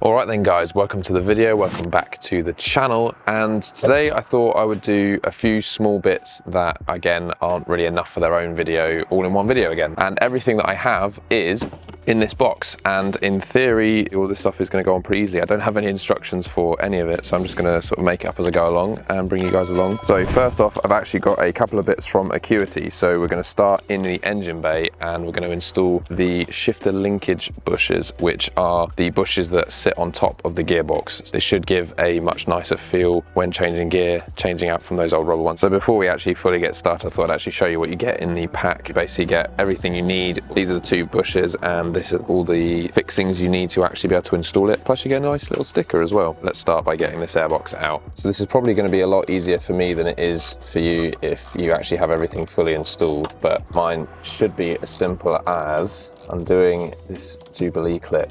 Alright then guys, welcome to the video, welcome back to the channel, and today I thought I would do a few small bits that again aren't really enough for their own video, all in one video again. And everything that I have is in this box, and in theory all this stuff is going to go on pretty easily. I don't have any instructions for any of it, so I'm just going to sort of make it up as I go along and bring you guys along. So first off, I've actually got a couple of bits from Acuity. So we're going to start in the engine bay and we're going to install the shifter linkage bushes, which are the bushes that sit on top of the gearbox. They should give a much nicer feel when changing gear, changing out from those old rubber ones. So before we actually fully get started, I thought I'd actually show you what you get in the pack. You basically get everything you need. These are the two bushes, and this is all the fixings you need to actually be able to install it. Plus you get a nice little sticker as well. Let's start by getting this airbox out. So this is probably going to be a lot easier for me than it is for you if you actually have everything fully installed, but mine should be as simple as undoing this Jubilee clip.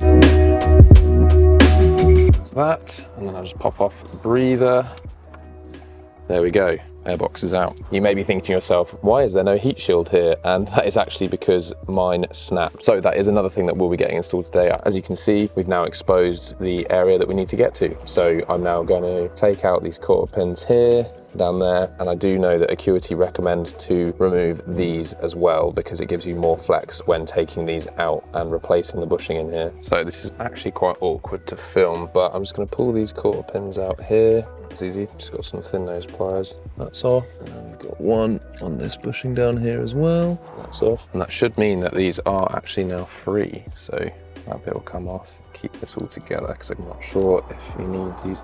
That, and then I'll just pop off the breather. There we go, airbox is out. You may be thinking to yourself, why is there no heat shield here? And that is actually because mine snapped. So that is another thing that we'll be getting installed today. As you can see, we've now exposed the area that we need to get to. So I'm now going to take out these quarter pins here, down there, and I do know that Acuity recommend to remove these as well because it gives you more flex when taking these out and replacing the bushing in here. So this is actually quite awkward to film, but I'm just going to pull these quarter pins out here. It's easy, just got some thin nose pliers, that's off. And then we've got one on this bushing down here as well, that's off. And that should mean that these are actually now free, so that bit will come off. Keep this all together because I'm not sure if you need these.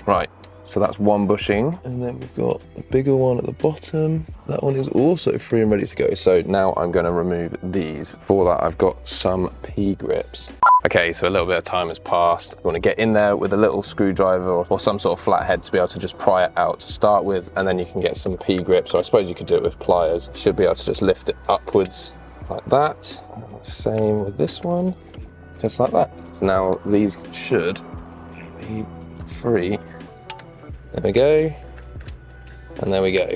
Right. So that's one bushing, and then we've got a bigger one at the bottom. That one is also free and ready to go. So now I'm going to remove these. For that, I've got some P-grips. Okay, so a little bit of time has passed. You want to get in there with a little screwdriver or some sort of flathead to be able to just pry it out to start with, and then you can get some P-grips, or I suppose you could do it with pliers. You should be able to just lift it upwards like that. And the same with this one, just like that. So now these should be free. There we go, and there we go.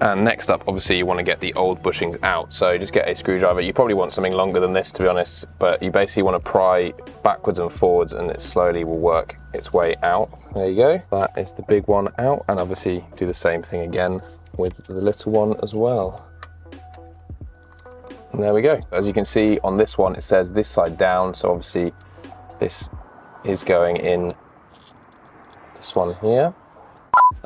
And next up, obviously you want to get the old bushings out. So just get a screwdriver. You probably want something longer than this, to be honest, but you basically want to pry backwards and forwards and it slowly will work its way out. There you go, that is the big one out. And obviously do the same thing again with the little one as well. And there we go. As you can see on this one, it says this side down. So obviously this is going in this one here.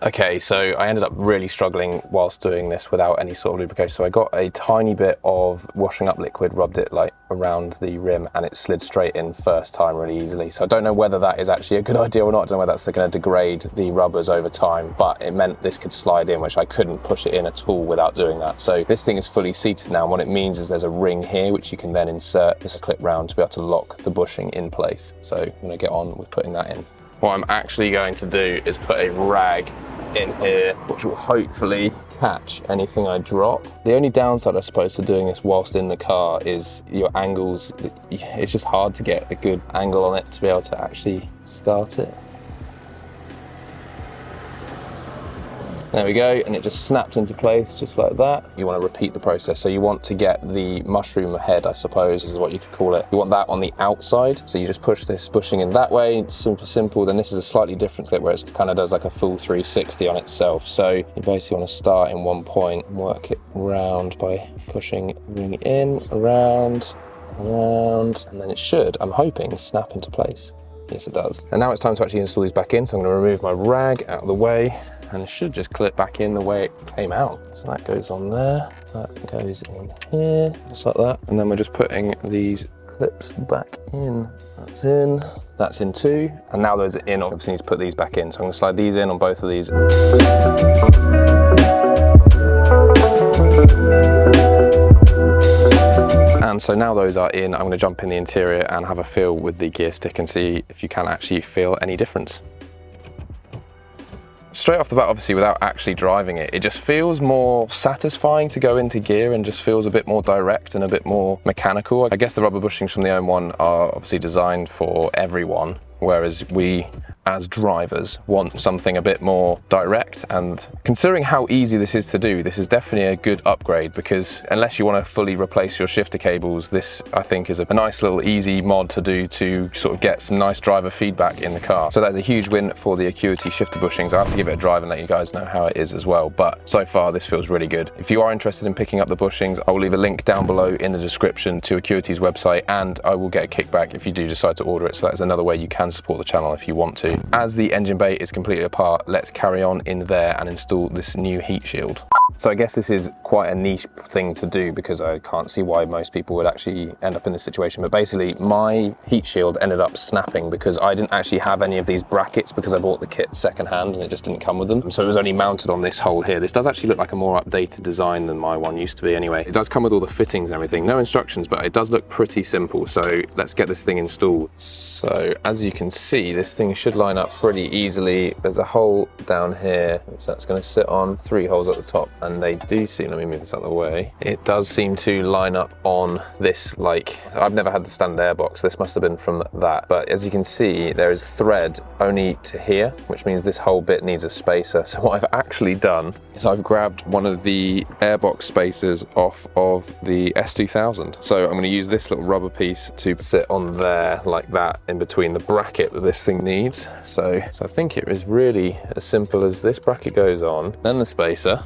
Okay, so I ended up really struggling whilst doing this without any sort of lubrication. So I got a tiny bit of washing up liquid, rubbed it like around the rim, and it slid straight in first time really easily. So I don't know whether that is actually a good idea or not. I don't know whether that's going to degrade the rubbers over time, but it meant this could slide in, which I couldn't push it in at all without doing that. So this thing is fully seated now, and what it means is there's a ring here which you can then insert this clip round to be able to lock the bushing in place. So I'm going to get on with putting that in. What I'm actually going to do is put a rag in here, which will hopefully catch anything I drop. The only downside, I suppose, to doing this whilst in the car is your angles. It's just hard to get a good angle on it to be able to actually start it. There we go, and it just snaps into place just like that. You want to repeat the process, so you want to get the mushroom head, I suppose is what you could call it. You want that on the outside, so you just push this bushing in that way. It's super simple. Then this is a slightly different clip where it kind of does like a full 360 on itself. So you basically want to start in one point and work it round by pushing ring in, around, and then it should, I'm hoping, snap into place. Yes, it does. And now it's time to actually install these back in, so I'm going to remove my rag out of the way, and it should just clip back in the way it came out. So that goes on there, that goes in here, just like that. And then we're just putting these clips back in. That's in too. And now those are in, obviously need to put these back in. So I'm gonna slide these in on both of these. And so now those are in, I'm gonna jump in the interior and have a feel with the gear stick and see if you can actually feel any difference. Straight off the bat, obviously, without actually driving it, it just feels more satisfying to go into gear and just feels a bit more direct and a bit more mechanical. I guess the rubber bushings from the OM1 are obviously designed for everyone, whereas we as drivers want something a bit more direct, and considering how easy this is to do, this is definitely a good upgrade, because unless you want to fully replace your shifter cables, this I think is a nice little easy mod to do to sort of get some nice driver feedback in the car. So that's a huge win for the Acuity shifter bushings. I have to give it a drive and let you guys know how it is as well, but so far this feels really good. If you are interested in picking up the bushings, I will leave a link down below in the description to Acuity's website, and I will get a kickback if you do decide to order it. So that is another way you can support the channel if you want to. As the engine bay is completely apart, let's carry on in there and install this new heat shield. So I guess this is quite a niche thing to do, because I can't see why most people would actually end up in this situation. But basically my heat shield ended up snapping because I didn't actually have any of these brackets, because I bought the kit secondhand and it just didn't come with them. So it was only mounted on this hole here. This does actually look like a more updated design than my one used to be anyway. It does come with all the fittings and everything, no instructions, but it does look pretty simple. So let's get this thing installed. So as you can see, this thing should line up pretty easily. There's a hole down here, which that's going to sit on, 3 holes at the top, and they do seem, let me move this out of the way, it does seem to line up on this, like, I've never had the standard airbox, this must have been from that, but as you can see there is thread only to here, which means this whole bit needs a spacer. So what I've actually done is I've grabbed one of the airbox spacers off of the S2000. So I'm going to use this little rubber piece to sit on there like that, in between the bracket that this thing needs. So I think it is really as simple as this bracket goes on, then the spacer.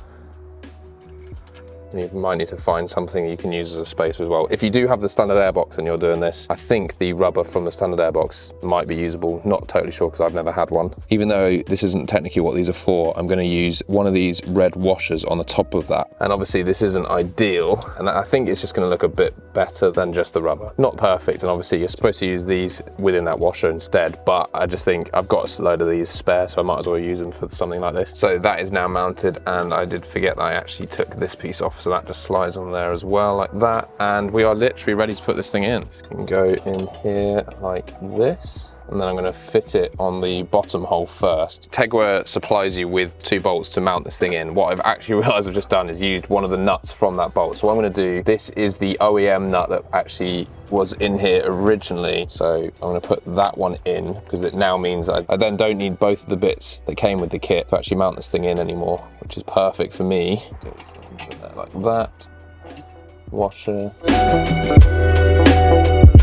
You might need to find something you can use as a spacer as well. If you do have the standard airbox and you're doing this, I think the rubber from the standard airbox might be usable. Not totally sure, because I've never had one. Even though this isn't technically what these are for, I'm going to use one of these red washers on the top of that. And obviously this isn't ideal, and I think it's just going to look a bit better than just the rubber. Not perfect, and obviously you're supposed to use these within that washer instead, but I just think I've got a load of these spare, so I might as well use them for something like this. So that is now mounted, and I did forget that I actually took this piece off, so that just slides on there as well, like that, and we are literally ready to put this thing in. This can go in here like this, and then I'm going to fit it on the bottom hole first. Tegiwa supplies you with 2 bolts to mount this thing in. What I've actually realized I've just done is used one of the nuts from that bolt. So what I'm going to do, this is the OEM nut that actually was in here originally. So I'm going to put that one in, because it now means I then don't need both of the bits that came with the kit to actually mount this thing in anymore, which is perfect for me. Put that like that. Washer.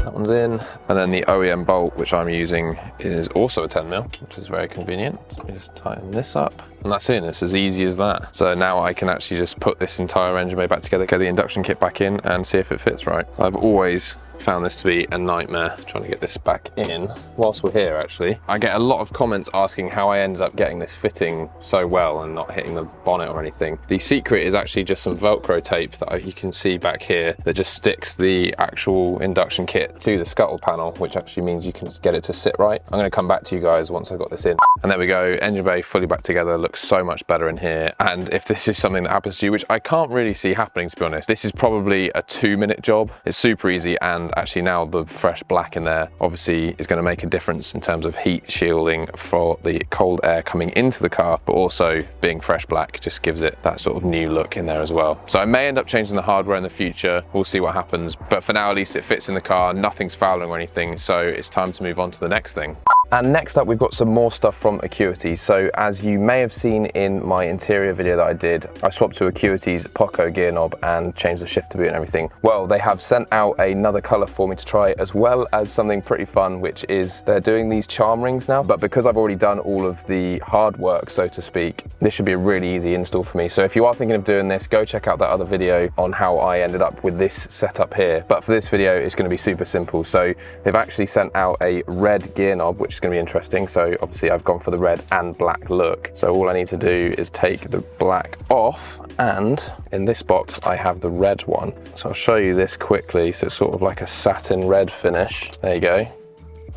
That one's in, and then the OEM bolt, which I'm using, is also a 10mm, which is very convenient. So let me just tighten this up, and that's it. It's as easy as that. So now I can actually just put this entire engine bay back together, get the induction kit back in, and see if it fits right. So I've always found this to be a nightmare trying to get this back in. Whilst we're here, actually, I get a lot of comments asking how I ended up getting this fitting so well and not hitting the bonnet or anything. The secret is actually just some Velcro tape that you can see back here that just sticks the actual induction kit to the scuttle panel, which actually means you can get it to sit right. I'm going to come back to you guys once I've got this in. And there we go, engine bay fully back together, looks so much better in here. And if this is something that happens to you, which I can't really see happening, to be honest, this is probably a 2-minute job. It's super easy, and actually now the fresh black in there obviously is going to make a difference in terms of heat shielding for the cold air coming into the car, but also being fresh black just gives it that sort of new look in there as well. So I may end up changing the hardware in the future, we'll see what happens, but for now at least it fits in the car, nothing's fouling or anything, so it's time to move on to the next thing. And next up, we've got some more stuff from Acuity. So as you may have seen in my interior video that I did, I swapped to Acuity's Poco gear knob and changed the shifter boot and everything. Well, they have sent out another color for me to try, as well as something pretty fun, which is they're doing these charm rings now. But because I've already done all of the hard work, so to speak, this should be a really easy install for me. So if you are thinking of doing this, go check out that other video on how I ended up with this setup here. But for this video, it's going to be super simple. So they've actually sent out a red gear knob, which is going to be interesting. So obviously I've gone for the red and black look. So all I need to do is take the black off, and in this box I have the red one. So I'll show you this quickly. So it's sort of like a satin red finish. There you go.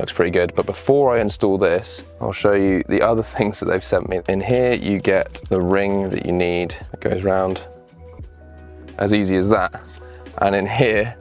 Looks pretty good. But before I install this, I'll show you the other things that they've sent me. In here you get the ring that you need. It goes round. As easy as that. And in here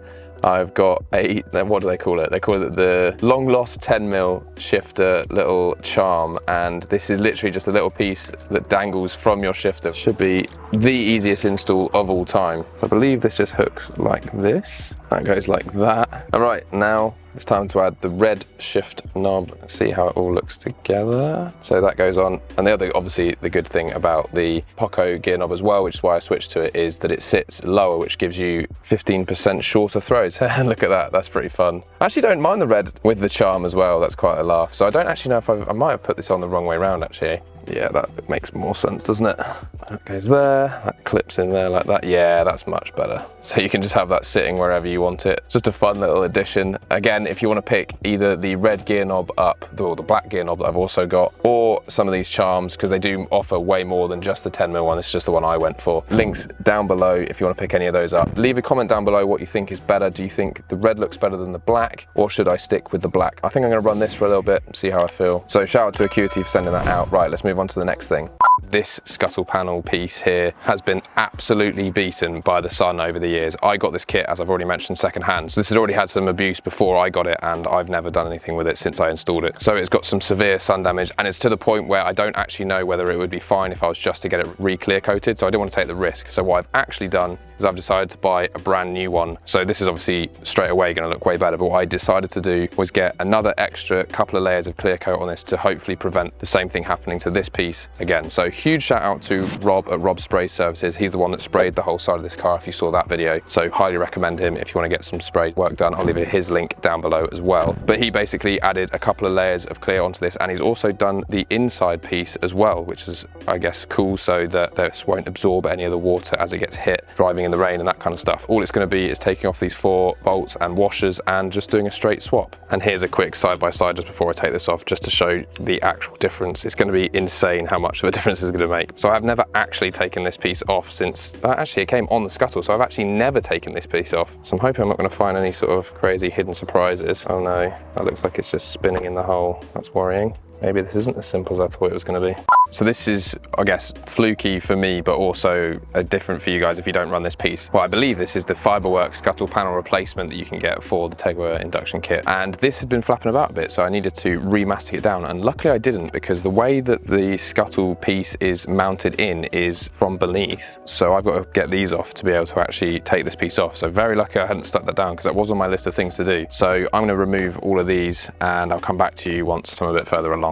I've got a, what do they call it? They call it the long lost 10mm shifter little charm, and this is literally just a little piece that dangles from your shifter. Should be the easiest install of all time. So I believe this just hooks like this. that goes like that. All right, now it's time to add the red shift knob, see how it all looks together. So that goes on. And the other, obviously, the good thing about the Poco gear knob as well, which is why I switched to it, is that it sits lower, which gives you 15% shorter throws. Look at that, that's pretty fun. I actually don't mind the red with the charm as well, that's quite a laugh. So I don't actually know if I might have put this on the wrong way around actually. Yeah, that makes more sense, doesn't it? That goes there, that clips in there like that. Yeah, that's much better. So you can just have that sitting wherever you want it. Just a fun little addition. Again, if you want to pick either the red gear knob up, or the black gear knob that I've also got, or some of these charms, because they do offer way more than just the 10mm one. This is just the one I went for. Links down below if you want to pick any of those up. Leave a comment down below what you think is better. Do you think the red looks better than the black, or should I stick with the black? I think I'm going to run this for a little bit, see how I feel. So shout out to Acuity for sending that out. Right, let's move on to the next thing. This scuttle panel piece here has been absolutely beaten by the sun over the years. I got this kit, as I've already mentioned, secondhand. So this had already had some abuse before I got it, and I've never done anything with it since I installed it. So it's got some severe sun damage, and it's to the point where I don't actually know whether it would be fine if I was just to get it re-clear coated. So I didn't want to take the risk. So what I've actually done is I've decided to buy a brand new one. So this is obviously straight away going to look way better, but what I decided to do was get another extra couple of layers of clear coat on this to hopefully prevent the same thing happening to this piece again. So huge shout out to Rob at Rob Spray Services. He's the one that sprayed the whole side of this car, if you saw that video. So highly recommend him if you want to get some spray work done. I'll leave his link down below as well. But he basically added a couple of layers of clear onto this, and he's also done the inside piece as well, which is, I guess, cool, so that this won't absorb any of the water as it gets hit driving in the rain and that kind of stuff. All it's going to be is taking off these 4 bolts and washers and just doing a straight swap. And here's a quick side by side just before I take this off, just to show the actual difference. It's going to be insane how much of a difference it's going to make. So I've never actually taken this piece off since, actually it came on the Scuttle, so I've actually never taken this piece off. So I'm hoping I'm not going to find any sort of crazy hidden surprises. Oh no, that looks like it's just spinning in the hole. That's worrying. Maybe this isn't as simple as I thought it was going to be. So this is, I guess, fluky for me, but also different for you guys if you don't run this piece. Well, I believe this is the Fiberworks scuttle panel replacement that you can get for the Tegiwa induction kit. And this had been flapping about a bit, so I needed to remastic it down. And luckily I didn't, because the way that the scuttle piece is mounted in is from beneath. So I've got to get these off to be able to actually take this piece off. So very lucky I hadn't stuck that down, because that was on my list of things to do. So I'm going to remove all of these, and I'll come back to you once I'm a bit further along.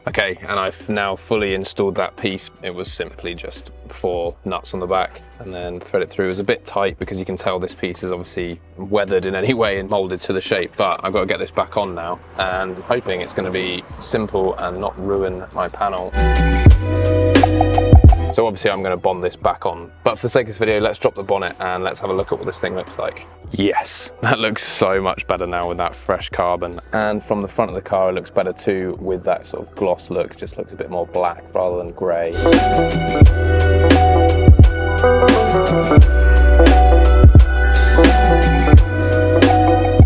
Okay, and I've now fully installed that piece. It was simply just 4 nuts on the back and then thread it through. It was a bit tight because you can tell this piece is obviously weathered in any way and molded to the shape, but I've got to get this back on now, and I'm hoping it's going to be simple and not ruin my panel. So obviously I'm going to bond this back on, but for the sake of this video, let's drop the bonnet and let's have a look at what this thing looks like. Yes, that looks so much better now with that fresh carbon. And from the front of the car, it looks better too with that sort of gloss look. It just looks a bit more black rather than grey.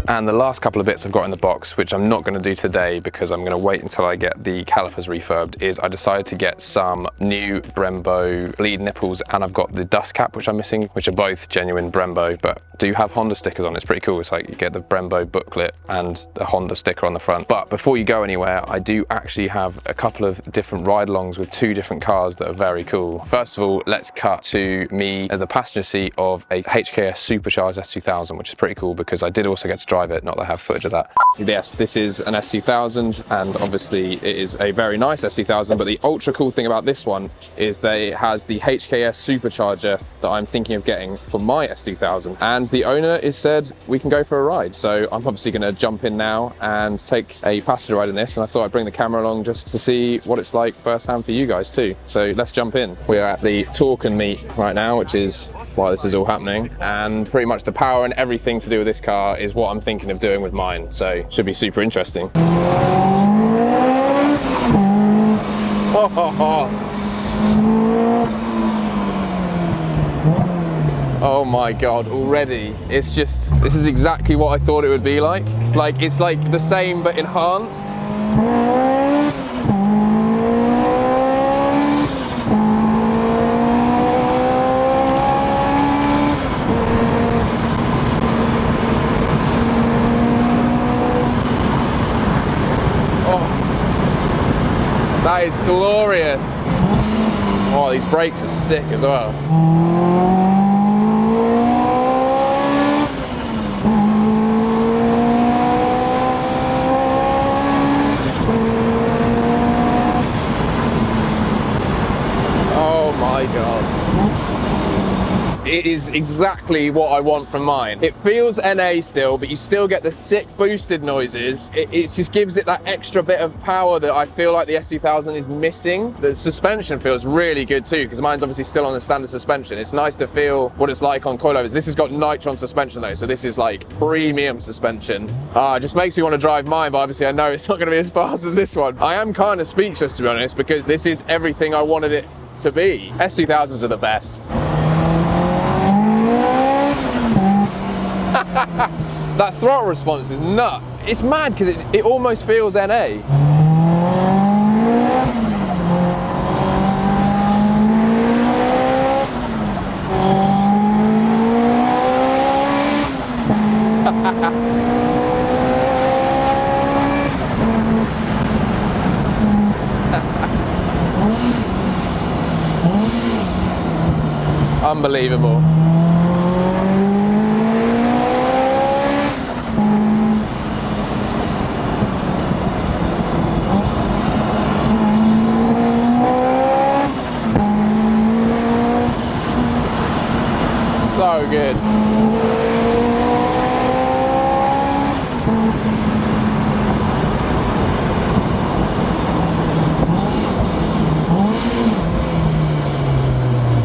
And the last couple of bits I've got in the box, which I'm not going to do today because I'm going to wait until I get the calipers refurbed, is I decided to get some new Brembo bleed nipples, and I've got the dust cap which I'm missing, which are both genuine Brembo but do have Honda stickers on. It's pretty cool. It's like you get the Brembo booklet and the Honda sticker on the front. But before you go anywhere, I do actually have a couple of different ride-alongs with 2 different cars that are very cool. First of all, let's cut to me at the passenger seat of a HKS Supercharged S2000, which is pretty cool because I did also get to drive it, not that I have footage of that. Yes, this is an S2000, and obviously it is a very nice S2000, but the ultra cool thing about this one is that it has the HKS Supercharger that I'm thinking of getting for my S2000, and the owner is said we can go for a ride. So I'm obviously going to jump in now and take a passenger ride in this, and I thought I'd bring the camera along just to see what it's like firsthand for you guys too. So let's jump in. We are at the Talk and Meet right now, which is why this is all happening, and pretty much the power and everything to do with this car is what I'm thinking of doing with mine, so should be super interesting. Oh my god, already it's just, this is exactly what I thought it would be like. Like, it's like the same but enhanced. That is glorious. Oh, these brakes are sick as well. it is exactly what I want from mine. It feels NA still, but you still get the sick boosted noises. It just gives it that extra bit of power that I feel like the S2000 is missing. The suspension feels really good too, because mine's obviously still on the standard suspension. It's nice to feel what it's like on coilovers. This has got Nitron suspension though, so this is like premium suspension. It just makes me want to drive mine, but obviously I know it's not going to be as fast as this one. I am kind of speechless, to be honest, because this is everything I wanted it to be. S2000s are the best. That throttle response is nuts. It's mad because it almost feels NA. Unbelievable. So good.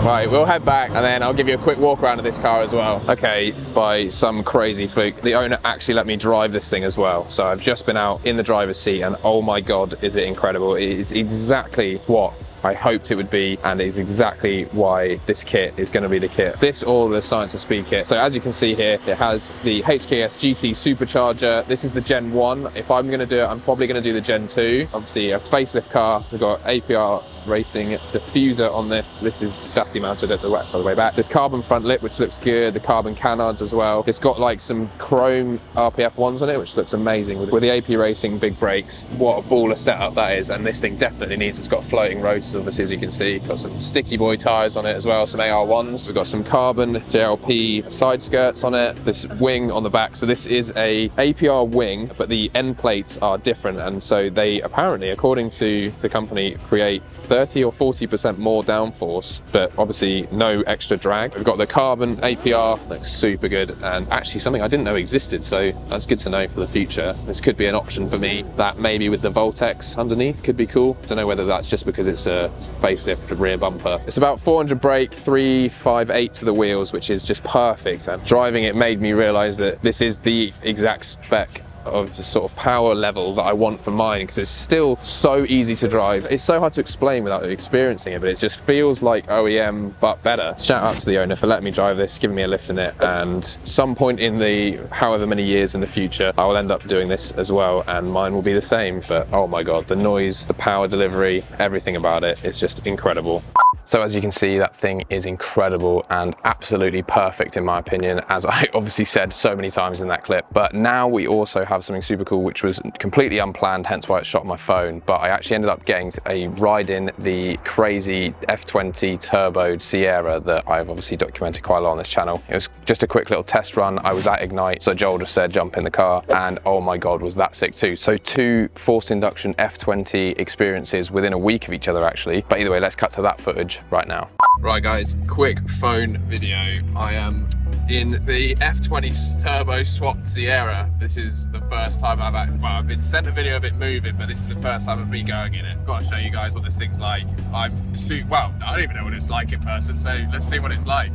Right, we'll head back and then I'll give you a quick walk around of this car as well. Okay, by some crazy fluke, the owner actually let me drive this thing as well. So I've just been out in the driver's seat and oh my God, is it incredible. It is exactly what I hoped it would be, and it is exactly why this kit is going to be the kit. This or the Science of Speed kit. So as you can see here, it has the HKS GT Supercharger. This is the Gen 1. If I'm going to do it, I'm probably going to do the Gen 2. Obviously a facelift car. We've got APR racing diffuser on this. This is chassis mounted at the way back. There's carbon front lip, which looks good. The carbon canards as well. It's got like some chrome RPF ones on it, which looks amazing with the AP Racing big brakes. What a baller setup that is, and this thing definitely needs. It's got floating rotors, obviously, as you can see. Got some sticky boy tires on it as well, some AR1s. We've got some carbon JLP side skirts on it. This wing on the back. So this is a APR wing, but the end plates are different, and so they apparently, according to the company, create 30 or 40% more downforce, but obviously no extra drag. We've got the carbon APR, looks super good, and actually something I didn't know existed, so that's good to know for the future. This could be an option for me, that maybe with the Voltex underneath could be cool. Don't know whether that's just because it's a facelift rear bumper. It's about 400 brake, 358 to the wheels, which is just perfect, and driving it made me realize that this is the exact spec of the sort of power level that I want for mine, because it's still so easy to drive. It's so hard to explain without experiencing it, but it just feels like OEM but better. Shout out to the owner for letting me drive this, giving me a lift in it, and some point in the however many years in the future I will end up doing this as well, and mine will be the same. But oh my God, the noise, the power delivery, everything about it is just incredible. So as you can see, that thing is incredible and absolutely perfect in my opinion, as I obviously said so many times in that clip. But now we also have something super cool, which was completely unplanned, hence why it shot my phone. But I actually ended up getting a ride in the crazy F20 Turbo Sierra that I've obviously documented quite a lot on this channel. It was just a quick little test run. I was at Ignite, so Joel just said jump in the car, and oh my God, was that sick too. So 2 forced induction F20 experiences within a week of each other actually. But either way, let's cut to that footage right now. Right guys, quick phone video. I am in the F20 Turbo swapped Sierra. This is the first time I've been sent a video of it moving, but this is the first time of me going in it. Got to show you guys what this thing's like. I don't even know what it's like in person, so let's see what it's like.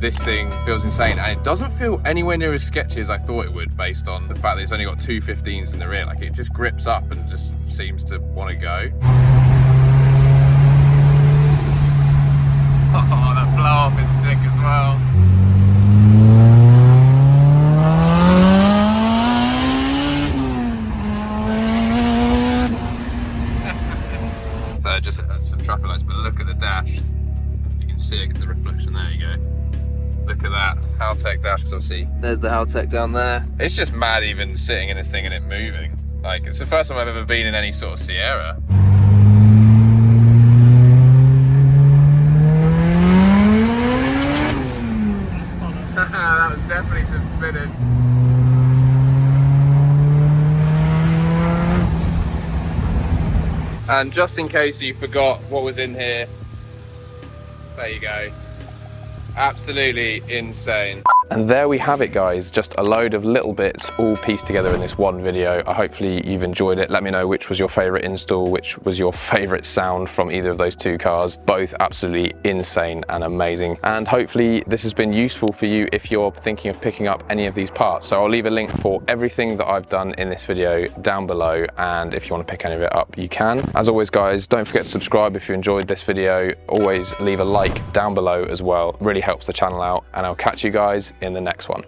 This thing feels insane, and it doesn't feel anywhere near as sketchy as I thought it would, based on the fact that it's only got 2 15s in the rear. Like, it just grips up and just seems to want to go. Oh, that blow off is sick as well. So just some traffic lights, but look at the dash. You can see it because the reflection. There you go. Look at that Haltech dash, because obviously there's the Haltech down there. It's just mad even sitting in this thing and it moving. Like, it's the first time I've ever been in any sort of Sierra. That was definitely some spinning. And just in case you forgot what was in here, there you go. Absolutely insane. And there we have it, guys, just a load of little bits all pieced together in this one video. Hopefully you've enjoyed it. Let me know which was your favorite install, which was your favorite sound from either of those two cars. Both absolutely insane and amazing. And hopefully this has been useful for you if you're thinking of picking up any of these parts. So I'll leave a link for everything that I've done in this video down below, and if you want to pick any of it up, you can. As always, guys, don't forget to subscribe if you enjoyed this video. Always leave a like down below as well. Really helps the channel out, and I'll catch you guys in the next one.